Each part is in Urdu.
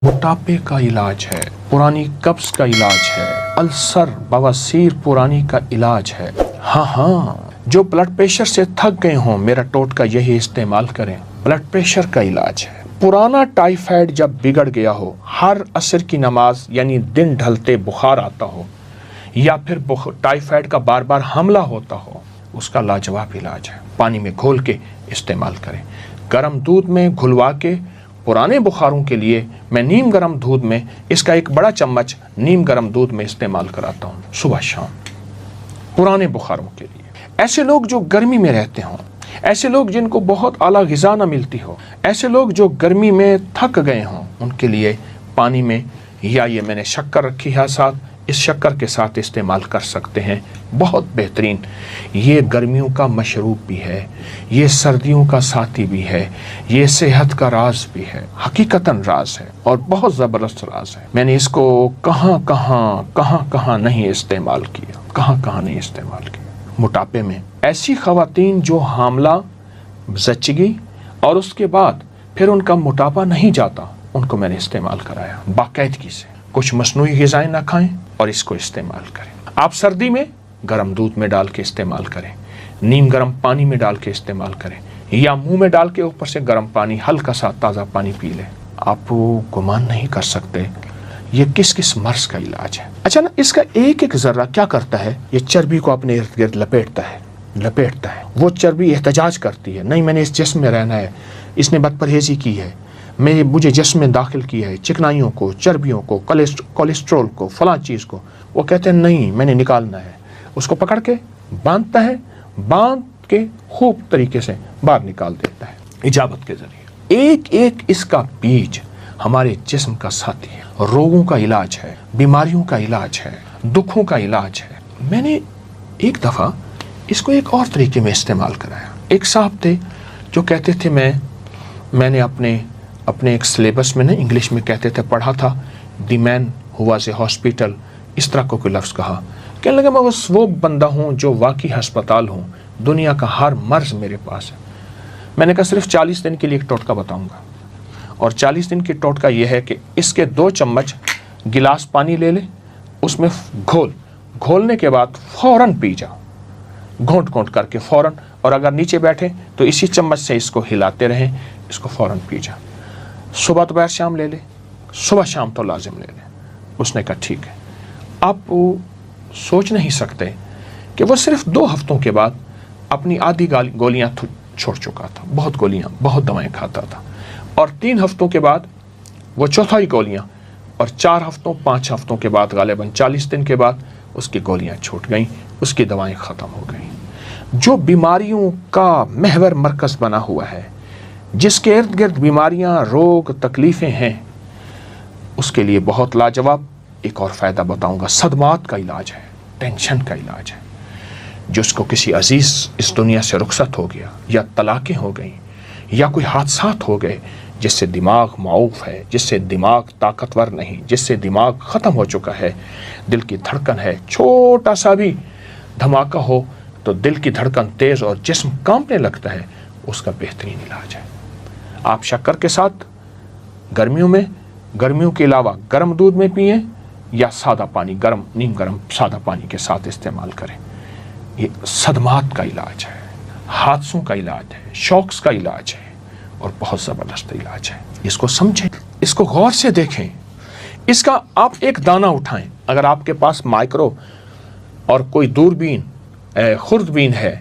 موٹاپے کا علاج ہے، پرانی قبض کا علاج ہے، السر بواسیر پرانی کا علاج ہے۔ ہاں جو بلڈ پریشر سے تھک گئے ہوں میرا ٹوٹکا یہی استعمال کریں، بلڈ پریشر کا علاج ہے۔ پرانا ٹائیفائڈ جب بگڑ گیا ہو، ہر عصر کی نماز یعنی دن ڈھلتے بخار آتا ہو، یا پھر ٹائیفائڈ کا بار بار حملہ ہوتا ہو، اس کا لاجواب علاج ہے۔ پانی میں گھول کے استعمال کریں، گرم دودھ میں گھلوا کے۔ پرانے بخاروں کے لیے میں نیم گرم دودھ میں اس کا ایک بڑا چمچ نیم گرم دودھ میں استعمال کراتا ہوں صبح شام، پرانے بخاروں کے لیے۔ ایسے لوگ جو گرمی میں رہتے ہوں، ایسے لوگ جن کو بہت اعلیٰ غذا نہ ملتی ہو، ایسے لوگ جو گرمی میں تھک گئے ہوں، ان کے لیے پانی میں یا یہ میں نے شکر رکھی ہے ساتھ، اس شکر کے ساتھ استعمال کر سکتے ہیں، بہت بہترین۔ یہ گرمیوں کا مشروب بھی ہے، یہ سردیوں کا ساتھی بھی ہے، یہ صحت کا راز بھی ہے، حقیقتاً راز ہے اور بہت زبردست راز ہے۔ میں نے اس کو کہاں نہیں استعمال کیا۔ موٹاپے میں ایسی خواتین جو حاملہ، زچگی اور اس کے بعد پھر ان کا موٹاپا نہیں جاتا، ان کو میں نے استعمال کرایا باقاعدگی سے۔ کچھ مصنوعی غذائیں نہ کھائیں اور اس کو استعمال کریں۔ آپ سردی میں گرم دودھ میں ڈال کے استعمال کریں، نیم گرم پانی میں ڈال کے استعمال کریں، یا منہ میں ڈال کے اوپر سے گرم پانی، ہلکا سا تازہ پانی پی لیں۔ آپ گمان نہیں کر سکتے یہ کس مرض کا علاج ہے۔ اچھا نا، اس کا ایک ذرہ کیا کرتا ہے، یہ چربی کو اپنے ارد گرد لپیٹتا ہے۔ وہ چربی احتجاج کرتی ہے، نہیں میں نے اس جسم میں رہنا ہے، اس نے بد پرہیزی کی ہے، مجھے جسم میں داخل کیا ہے چکنائیوں کو، چربیوں کو، کولیسٹرول کو، فلاں چیز کو۔ وہ کہتے ہیں نہیں میں نے نکالنا ہے، اس کو پکڑ کے باندھتا ہے، باندھ کے خوب طریقے سے باہر نکال دیتا ہے اجابت کے ذریعے۔ ایک اس کا بیج ہمارے جسم کا ساتھی ہے، روگوں کا علاج ہے، بیماریوں کا علاج ہے، دکھوں کا علاج ہے۔ میں نے ایک دفعہ اس کو ایک اور طریقے میں استعمال کرایا۔ ایک صاحب تھے جو کہتے تھے میں نے اپنے ایک سلیبس میں انگلش میں کہتے تھے پڑھا تھا، دی مین ہو واز اے ہاسپٹل، اس طرح کو کوئی لفظ کہا۔ کہنے لگا میں بس وہ بندہ ہوں جو واقعی ہسپتال ہوں، دنیا کا ہر مرض میرے پاس ہے۔ میں نے کہا صرف 40 دن کے لیے ایک ٹوٹکا بتاؤں گا، اور 40 دن کی ٹوٹکا یہ ہے کہ اس کے 2 چمچ گلاس پانی لے لے، اس میں گھولنے کے بعد فوراً پی جا، گھونٹ کر کے فوراً، اور اگر نیچے بیٹھے تو اسی چمچ سے اس کو ہلاتے رہیں، اس کو فوراً پی جا۔ صبح دوپہر شام لے لے، صبح شام تو لازم لے لے۔ اس نے کہا ٹھیک ہے۔ آپ سوچ نہیں سکتے کہ وہ صرف 2 ہفتوں کے بعد اپنی آدھی گولیاں چھوڑ چکا تھا، بہت دوائیں کھاتا تھا، اور 3 ہفتوں کے بعد وہ چوتھائی گولیاں، اور 5 ہفتوں کے بعد غالباً 40 دن کے بعد اس کی گولیاں چھوٹ گئیں، اس کی دوائیں ختم ہو گئیں۔ جو بیماریوں کا محور مرکز بنا ہوا ہے، جس کے ارد گرد بیماریاں، روگ، تکلیفیں ہیں، اس کے لیے بہت لاجواب ایک اور فائدہ بتاؤں گا۔ صدمات کا علاج ہے، ٹینشن کا علاج ہے۔ جس کو کسی عزیز اس دنیا سے رخصت ہو گیا، یا طلاقیں ہو گئیں، یا کوئی حادثات ہو گئے، جس سے دماغ معوف ہے، جس سے دماغ طاقتور نہیں، جس سے دماغ ختم ہو چکا ہے، دل کی دھڑکن ہے، چھوٹا سا بھی دھماکہ ہو تو دل کی دھڑکن تیز اور جسم کانپنے لگتا ہے، اس کا بہترین علاج ہے۔ آپ شکر کے ساتھ گرمیوں کے علاوہ گرم دودھ میں پئیں، یا سادہ پانی، نیم گرم سادہ پانی کے ساتھ استعمال کریں۔ یہ صدمات کا علاج ہے، حادثوں کا علاج ہے، شوکس کا علاج ہے، اور بہت زبردست علاج ہے۔ اس کو سمجھیں، اس کو غور سے دیکھیں، اس کا آپ ایک دانہ اٹھائیں۔ اگر آپ کے پاس مائکرو اور کوئی دوربین، خوردبین ہے،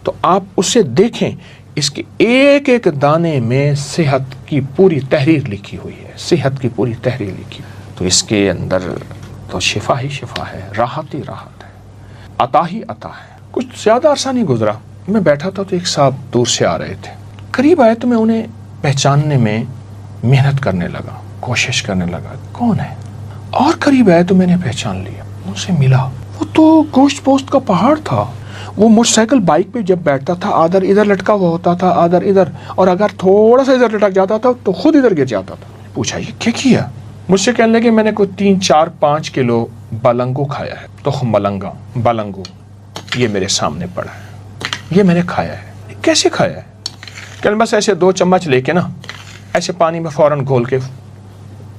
تو آپ اسے دیکھیں، اس کے ایک دانے میں صحت کی پوری تحریر لکھی ہوئی ہے، صحت کی پوری تحریر لکھی ہوئی ہے۔ تو اس کے اندر تو شفا ہی شفا ہے، راحت ہی راحت ہے، عطا ہی عطا ہے۔ کچھ زیادہ عرصہ نہیں گزرا، میں بیٹھا تھا تو ایک صاحب دور سے آ رہے تھے، قریب آئے تو میں انہیں پہچاننے میں محنت کرنے لگا، کوشش کرنے لگا کون ہے، اور قریب آئے تو میں نے پہچان لیا، ان سے ملا۔ وہ تو گوشت پوست کا پہاڑ تھا۔ وہ موٹر سائیکل بائک پہ جب بیٹھتا تھا، آدھر ادھر لٹکا ہوا ہوتا تھا، آدھر ادھر، اور اگر تھوڑا سا ادھر لٹک جاتا تھا تو خود ادھر گر جاتا تھا۔ پوچھا یہ کیا کیا؟ مجھ سے کہنے لگے میں نے کوئی 3-4-5 کلو بلنگو کھایا ہے، تخم بلنگو، یہ میرے سامنے پڑا ہے، یہ میں نے کھایا ہے۔ کیسے کھایا ہے؟ کہ بس ایسے 2 چمچ لے کے نا، ایسے پانی میں فوراً گھول کے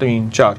3, 4,